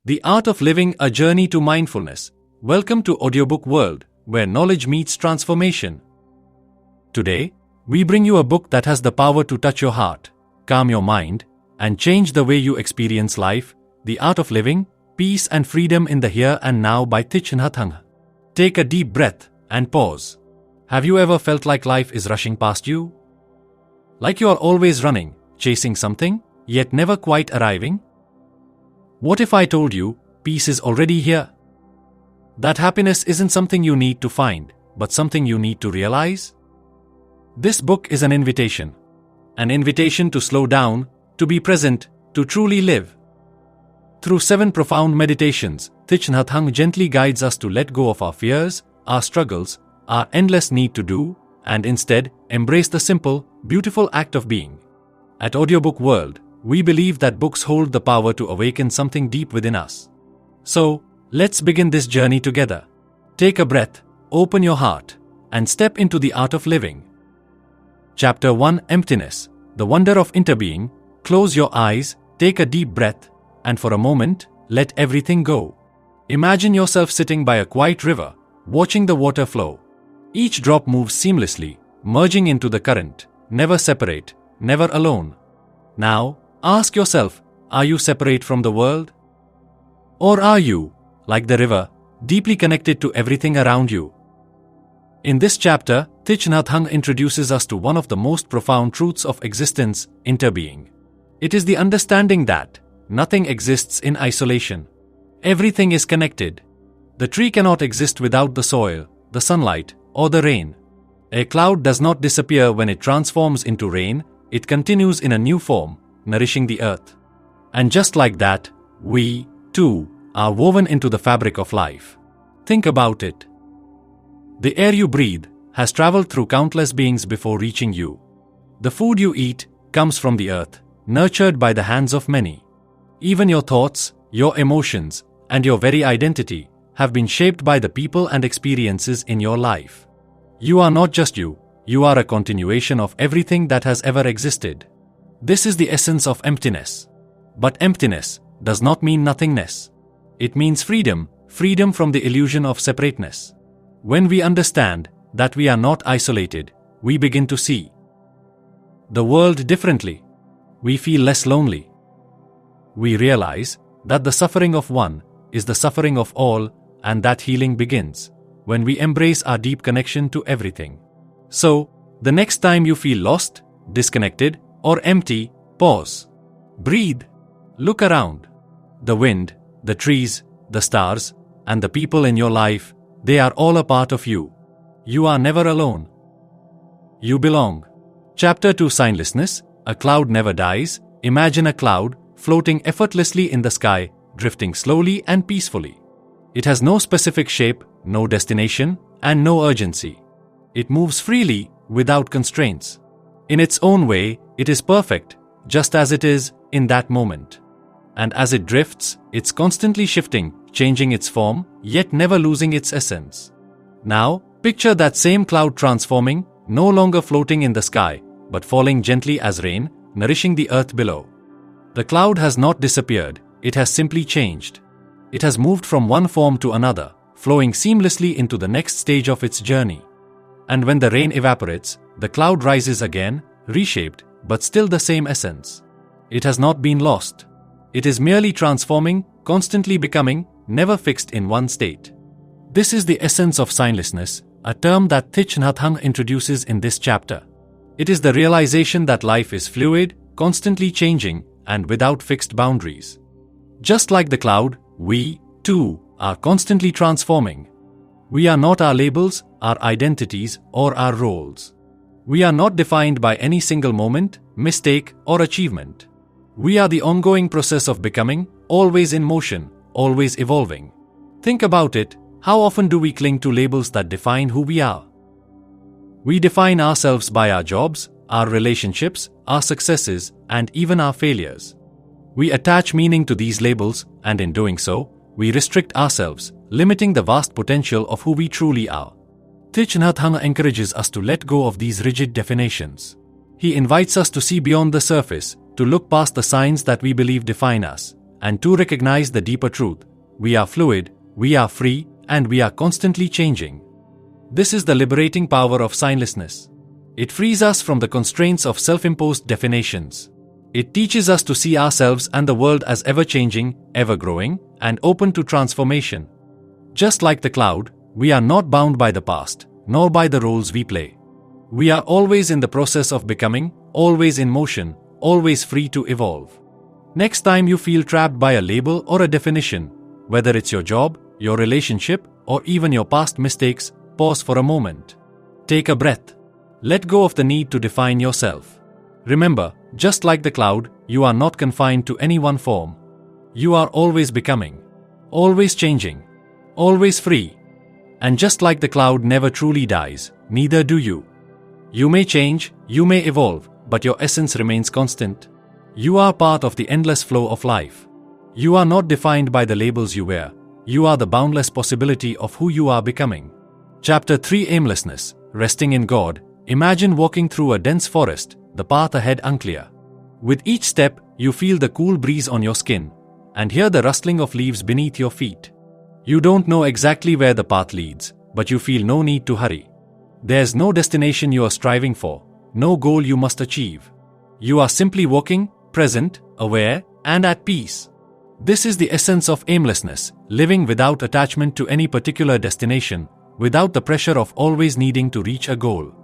The Art of Living: A Journey to Mindfulness. Welcome to Audiobook World, where knowledge meets transformation. Today, we bring you a book that has the power to touch your heart, calm your mind, and change the way you experience life. The Art of Living: Peace and Freedom in the Here and Now by Thich Nhat Hanh. Take a deep breath and pause. Have you ever felt like life is rushing past you? Like you are always running, chasing something, yet never quite arriving? What if I told you, peace is already here? That happiness isn't something you need to find, but something you need to realize? This book is an invitation. An invitation to slow down, to be present, to truly live. Through 7 profound meditations, Thich Nhat Hanh gently guides us to let go of our fears, our struggles, our endless need to do, and instead, embrace the simple, beautiful act of being. At Audiobook World, we believe that books hold the power to awaken something deep within us. So, let's begin this journey together. Take a breath, open your heart, and step into the art of living. Chapter 1: Emptiness, the Wonder of Interbeing. Close your eyes, take a deep breath, and for a moment, let everything go. Imagine yourself sitting by a quiet river, watching the water flow. Each drop moves seamlessly, merging into the current, never separate, never alone. Now, ask yourself, are you separate from the world? Or are you, like the river, deeply connected to everything around you? In this chapter, Thich Nhat Hanh introduces us to one of the most profound truths of existence: interbeing. It is the understanding that nothing exists in isolation. Everything is connected. The tree cannot exist without the soil, the sunlight, or the rain. A cloud does not disappear when it transforms into rain, it continues in a new form, nourishing the earth. And just like that, we, too, are woven into the fabric of life. Think about it. The air you breathe has traveled through countless beings before reaching you. The food you eat comes from the earth, nurtured by the hands of many. Even your thoughts, your emotions, and your very identity have been shaped by the people and experiences in your life. You are not just you are a continuation of everything that has ever existed. This is the essence of emptiness. But emptiness does not mean nothingness. It means freedom, freedom from the illusion of separateness. When we understand that we are not isolated, we begin to see the world differently. We feel less lonely. We realize that the suffering of one is the suffering of all, and that healing begins when we embrace our deep connection to everything. So, the next time you feel lost, disconnected, or empty, pause. Breathe. Look around. The wind, the trees, the stars, and the people in your life, they are all a part of you. You are never alone. You belong. Chapter 2: Signlessness. A cloud never dies. Imagine a cloud floating effortlessly in the sky, drifting slowly and peacefully. It has no specific shape, no destination, and no urgency. It moves freely, without constraints. In its own way, it is perfect, just as it is, in that moment. And as it drifts, it's constantly shifting, changing its form, yet never losing its essence. Now, picture that same cloud transforming, no longer floating in the sky, but falling gently as rain, nourishing the earth below. The cloud has not disappeared, it has simply changed. It has moved from one form to another, flowing seamlessly into the next stage of its journey. And when the rain evaporates, the cloud rises again, reshaped, but still the same essence. It has not been lost. It is merely transforming, constantly becoming, never fixed in one state. This is the essence of signlessness, a term that Thich Nhat Hanh introduces in this chapter. It is the realization that life is fluid, constantly changing, and without fixed boundaries. Just like the cloud, we, too, are constantly transforming. We are not our labels, our identities, or our roles. We are not defined by any single moment, mistake, or achievement. We are the ongoing process of becoming, always in motion, always evolving. Think about it, how often do we cling to labels that define who we are? We define ourselves by our jobs, our relationships, our successes, and even our failures. We attach meaning to these labels, and in doing so, we restrict ourselves, limiting the vast potential of who we truly are. Thich Nhat Hanh encourages us to let go of these rigid definitions. He invites us to see beyond the surface, to look past the signs that we believe define us, and to recognize the deeper truth. We are fluid, we are free, and we are constantly changing. This is the liberating power of signlessness. It frees us from the constraints of self-imposed definitions. It teaches us to see ourselves and the world as ever-changing, ever-growing, and open to transformation. Just like the cloud, we are not bound by the past, nor by the roles we play. We are always in the process of becoming, always in motion, always free to evolve. Next time you feel trapped by a label or a definition, whether it's your job, your relationship, or even your past mistakes, pause for a moment. Take a breath. Let go of the need to define yourself. Remember, just like the cloud, you are not confined to any one form. You are always becoming, always changing, always free. And just like the cloud never truly dies, neither do you. You may change, you may evolve, but your essence remains constant. You are part of the endless flow of life. You are not defined by the labels you wear. You are the boundless possibility of who you are becoming. Chapter 3: Aimlessness. Resting in God. Imagine walking through a dense forest, the path ahead unclear. With each step, you feel the cool breeze on your skin, and hear the rustling of leaves beneath your feet. You don't know exactly where the path leads, but you feel no need to hurry. There's no destination you are striving for, no goal you must achieve. You are simply walking, present, aware, and at peace. This is the essence of aimlessness, living without attachment to any particular destination, without the pressure of always needing to reach a goal.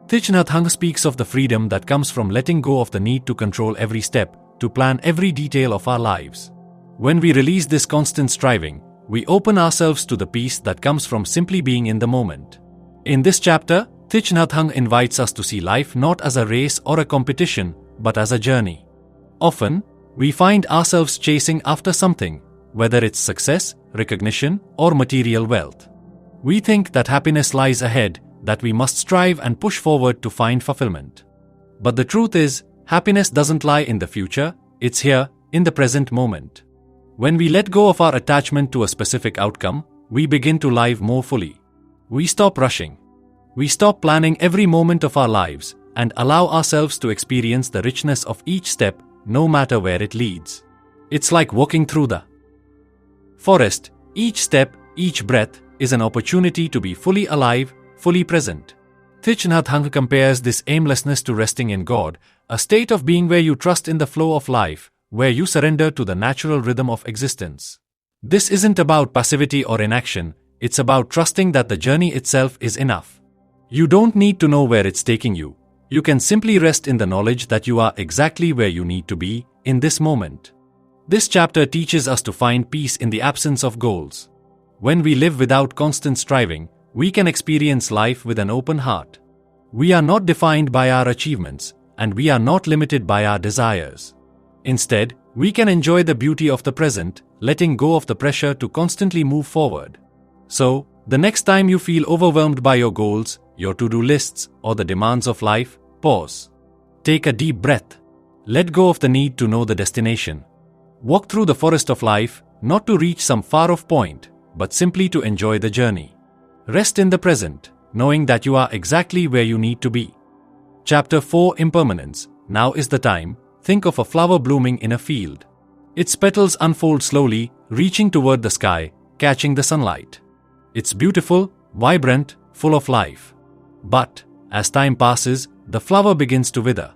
Thich Nhat Hanh speaks of the freedom that comes from letting go of the need to control every step, to plan every detail of our lives. When we release this constant striving, we open ourselves to the peace that comes from simply being in the moment. In this chapter, Thich Nhat Hanh invites us to see life not as a race or a competition, but as a journey. Often, we find ourselves chasing after something, whether it's success, recognition, or material wealth. We think that happiness lies ahead, that we must strive and push forward to find fulfillment. But the truth is, happiness doesn't lie in the future, it's here, in the present moment. When we let go of our attachment to a specific outcome, we begin to live more fully. We stop rushing. We stop planning every moment of our lives and allow ourselves to experience the richness of each step, no matter where it leads. It's like walking through the forest. Each step, each breath, is an opportunity to be fully alive, fully present. Thich Nhat Hanh compares this aimlessness to resting in God, a state of being where you trust in the flow of life, where you surrender to the natural rhythm of existence. This isn't about passivity or inaction, it's about trusting that the journey itself is enough. You don't need to know where it's taking you. You can simply rest in the knowledge that you are exactly where you need to be, in this moment. This chapter teaches us to find peace in the absence of goals. When we live without constant striving, we can experience life with an open heart. We are not defined by our achievements, and we are not limited by our desires. Instead, we can enjoy the beauty of the present, letting go of the pressure to constantly move forward. So, the next time you feel overwhelmed by your goals, your to-do lists, or the demands of life, pause. Take a deep breath. Let go of the need to know the destination. Walk through the forest of life, not to reach some far-off point, but simply to enjoy the journey. Rest in the present, knowing that you are exactly where you need to be. Chapter 4: Impermanence. Now is the time. Think of a flower blooming in a field. Its petals unfold slowly, reaching toward the sky, catching the sunlight. It's beautiful, vibrant, full of life. But, as time passes, the flower begins to wither.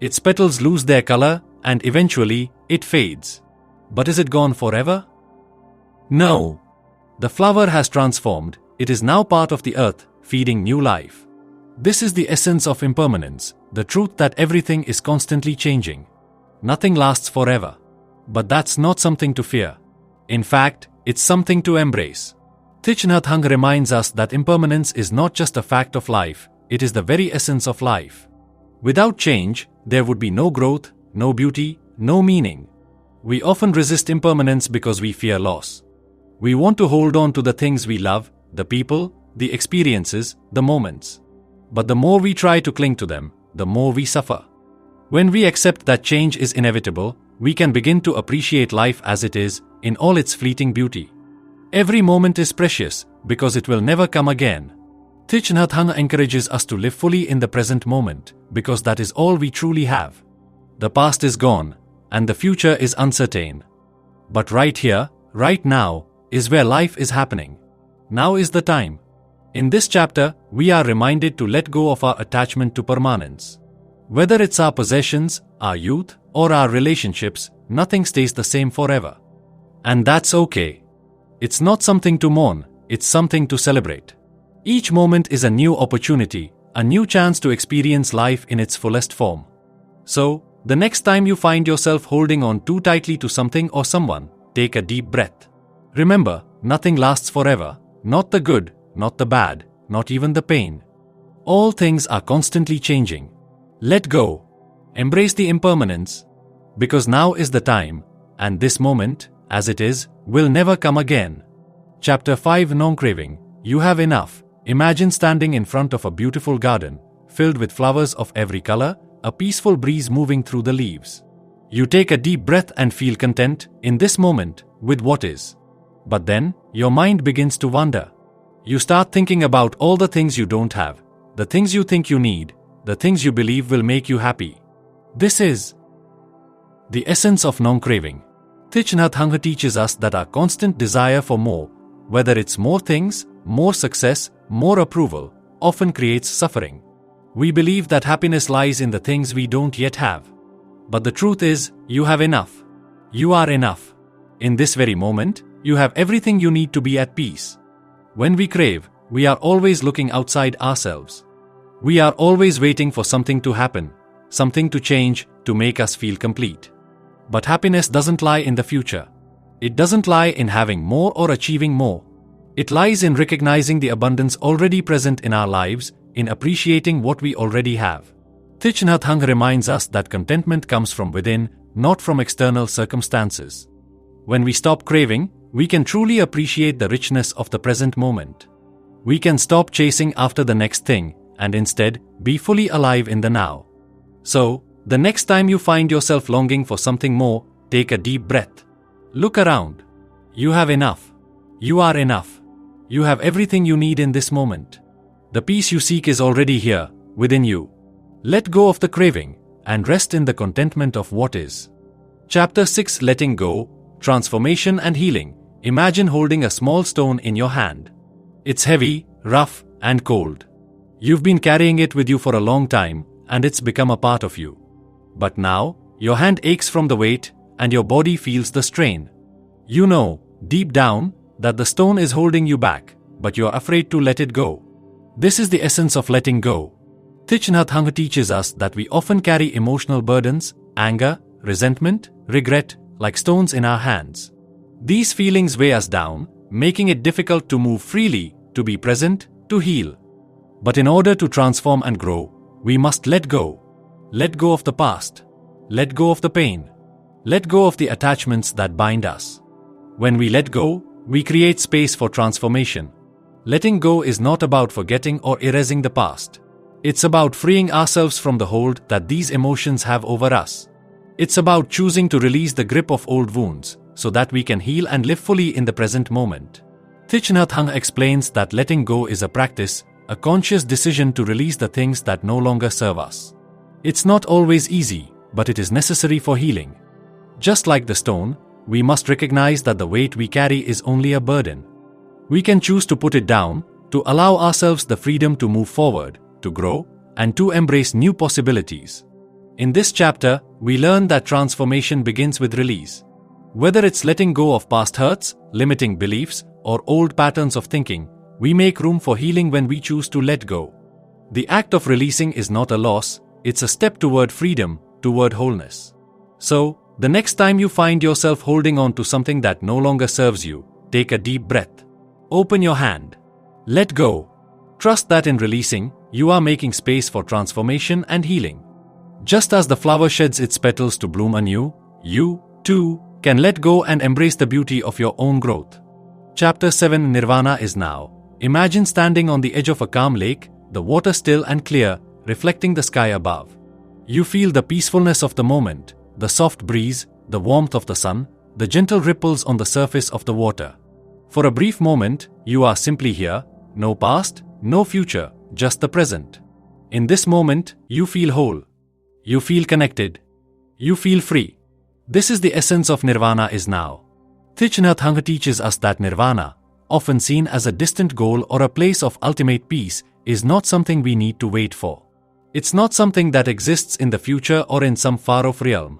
Its petals lose their color, and eventually, it fades. But is it gone forever? No. The flower has transformed. It is now part of the earth, feeding new life. This is the essence of impermanence, the truth that everything is constantly changing. Nothing lasts forever. But that's not something to fear. In fact, it's something to embrace. Thich Nhat Hanh reminds us that impermanence is not just a fact of life, it is the very essence of life. Without change, there would be no growth, no beauty, no meaning. We often resist impermanence because we fear loss. We want to hold on to the things we love, the people, the experiences, the moments. But the more we try to cling to them, the more we suffer. When we accept that change is inevitable, we can begin to appreciate life as it is, in all its fleeting beauty. Every moment is precious, because it will never come again. Thich Nhat Hanh encourages us to live fully in the present moment, because that is all we truly have. the past is gone, and the future is uncertain. But right here, right now, is where life is happening. Now is the time. In this chapter, we are reminded to let go of our attachment to permanence. Whether it's our possessions, our youth, or our relationships, nothing stays the same forever. And that's okay. It's not something to mourn, it's something to celebrate. Each moment is a new opportunity, a new chance to experience life in its fullest form. So, the next time you find yourself holding on too tightly to something or someone, take a deep breath. Remember, nothing lasts forever, not the good, not the bad, not even the pain. All things are constantly changing. Let go. Embrace the impermanence. Because now is the time, and this moment, as it is, will never come again. Chapter 5 Non-Craving. You have enough. Imagine standing in front of a beautiful garden, filled with flowers of every color, a peaceful breeze moving through the leaves. You take a deep breath and feel content, in this moment, with what is. But then, your mind begins to wander. You start thinking about all the things you don't have, the things you think you need, the things you believe will make you happy. This is the essence of non-craving. Thich Nhat Hanh teaches us that our constant desire for more, whether it's more things, more success, more approval, often creates suffering. We believe that happiness lies in the things we don't yet have. But the truth is, you have enough. You are enough. In this very moment, you have everything you need to be at peace. When we crave, we are always looking outside ourselves. We are always waiting for something to happen, something to change, to make us feel complete. But happiness doesn't lie in the future. It doesn't lie in having more or achieving more. It lies in recognizing the abundance already present in our lives, in appreciating what we already have. Thich Nhat Hanh reminds us that contentment comes from within, not from external circumstances. When we stop craving, we can truly appreciate the richness of the present moment. We can stop chasing after the next thing, and instead, be fully alive in the now. So, the next time you find yourself longing for something more, take a deep breath. Look around. You have enough. You are enough. You have everything you need in this moment. The peace you seek is already here, within you. Let go of the craving, and rest in the contentment of what is. Chapter 6 Letting Go, Transformation and Healing. Imagine holding a small stone in your hand. It's heavy, rough, and cold. You've been carrying it with you for a long time, and it's become a part of you. But now, your hand aches from the weight, and your body feels the strain. You know, deep down, that the stone is holding you back, but you're afraid to let it go. This is the essence of letting go. Thich Nhat Hanh teaches us that we often carry emotional burdens, anger, resentment, regret, like stones in our hands. These feelings weigh us down, making it difficult to move freely, to be present, to heal. But in order to transform and grow, we must let go. Let go of the past. Let go of the pain. Let go of the attachments that bind us. When we let go, we create space for transformation. Letting go is not about forgetting or erasing the past. It's about freeing ourselves from the hold that these emotions have over us. It's about choosing to release the grip of old wounds, so that we can heal and live fully in the present moment. Thich Nhat Hanh explains that letting go is a practice, a conscious decision to release the things that no longer serve us. It's not always easy, but it is necessary for healing. Just like the stone, we must recognize that the weight we carry is only a burden. We can choose to put it down, to allow ourselves the freedom to move forward, to grow, and to embrace new possibilities. In this chapter, we learn that transformation begins with release. Whether it's letting go of past hurts, limiting beliefs, or old patterns of thinking, we make room for healing when we choose to let go. The act of releasing is not a loss, it's a step toward freedom, toward wholeness. So, the next time you find yourself holding on to something that no longer serves you, take a deep breath. Open your hand. Let go. Trust that in releasing, you are making space for transformation and healing. Just as the flower sheds its petals to bloom anew, you, too, can let go and embrace the beauty of your own growth. Chapter 7 Nirvana is now. Imagine standing on the edge of a calm lake, the water still and clear, reflecting the sky above. You feel the peacefulness of the moment, the soft breeze, the warmth of the sun, the gentle ripples on the surface of the water. For a brief moment, you are simply here, no past, no future, just the present. In this moment, you feel whole. You feel connected. You feel free. This is the essence of nirvana is now. Thich Nhat Hanh teaches us that nirvana, often seen as a distant goal or a place of ultimate peace, is not something we need to wait for. It's not something that exists in the future or in some far-off realm.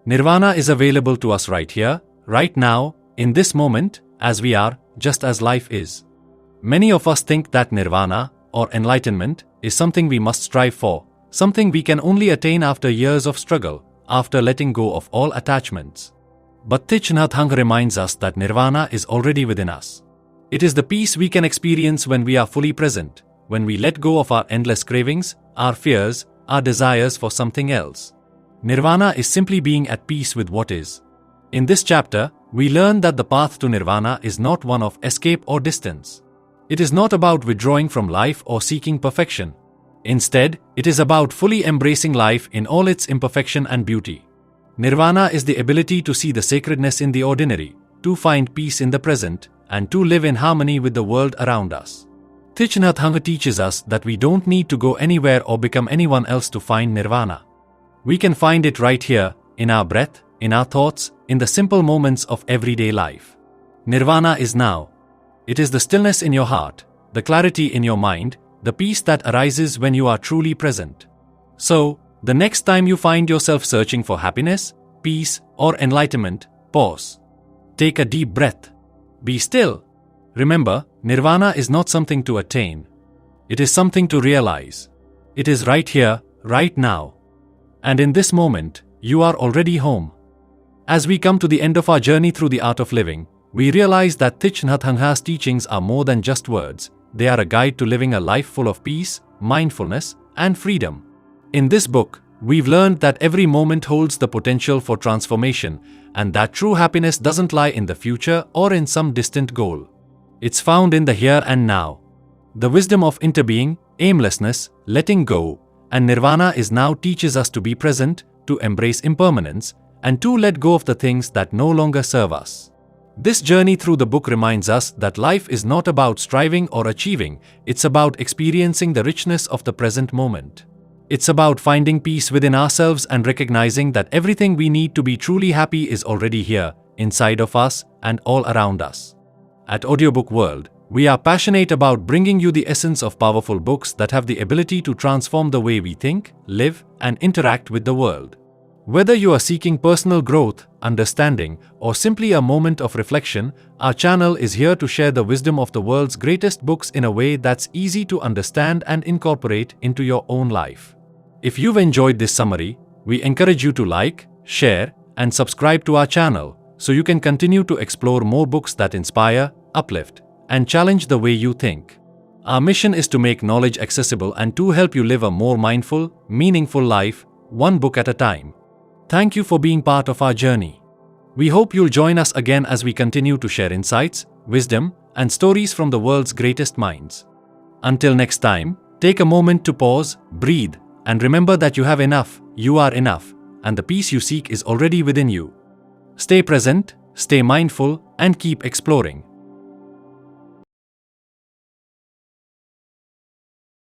Nirvana is available to us right here, right now, in this moment, as we are, just as life is. Many of us think that nirvana, or enlightenment, is something we must strive for, something we can only attain after years of struggle, after letting go of all attachments. But Thich Nhat Hanh reminds us that nirvana is already within us. It is the peace we can experience when we are fully present, when we let go of our endless cravings, our fears, our desires for something else. Nirvana is simply being at peace with what is. In this chapter, we learn that the path to nirvana is not one of escape or distance. It is not about withdrawing from life or seeking perfection. Instead, it is about fully embracing life in all its imperfection and beauty. Nirvana is the ability to see the sacredness in the ordinary, to find peace in the present, and to live in harmony with the world around us. Thich Nhat Hanh teaches us that we don't need to go anywhere or become anyone else to find nirvana. We can find it right here, in our breath, in our thoughts, in the simple moments of everyday life. Nirvana is now. It is the stillness in your heart, the clarity in your mind, the peace that arises when you are truly present. So, the next time you find yourself searching for happiness, peace, or enlightenment, pause. Take a deep breath. Be still. Remember, nirvana is not something to attain. It is something to realize. It is right here, right now. And in this moment, you are already home. As we come to the end of our journey through the art of living, we realize that Thich Nhat Hanh's teachings are more than just words. They are a guide to living a life full of peace, mindfulness, and freedom. In this book, we've learned that every moment holds the potential for transformation, and that true happiness doesn't lie in the future or in some distant goal. It's found in the here and now. The wisdom of interbeing, aimlessness, letting go, and nirvana is now teaches us to be present, to embrace impermanence, and to let go of the things that no longer serve us. This journey through the book reminds us that life is not about striving or achieving, it's about experiencing the richness of the present moment. It's about finding peace within ourselves and recognizing that everything we need to be truly happy is already here, inside of us and all around us. At Audiobook World, we are passionate about bringing you the essence of powerful books that have the ability to transform the way we think, live, and interact with the world. Whether you are seeking personal growth, understanding, or simply a moment of reflection, our channel is here to share the wisdom of the world's greatest books in a way that's easy to understand and incorporate into your own life. If you've enjoyed this summary, we encourage you to like, share, and subscribe to our channel so you can continue to explore more books that inspire, uplift, and challenge the way you think. Our mission is to make knowledge accessible and to help you live a more mindful, meaningful life, one book at a time. Thank you for being part of our journey. We hope you'll join us again as we continue to share insights, wisdom, and stories from the world's greatest minds. Until next time, take a moment to pause, breathe, and remember that you have enough, you are enough, and the peace you seek is already within you. Stay present, stay mindful, and keep exploring.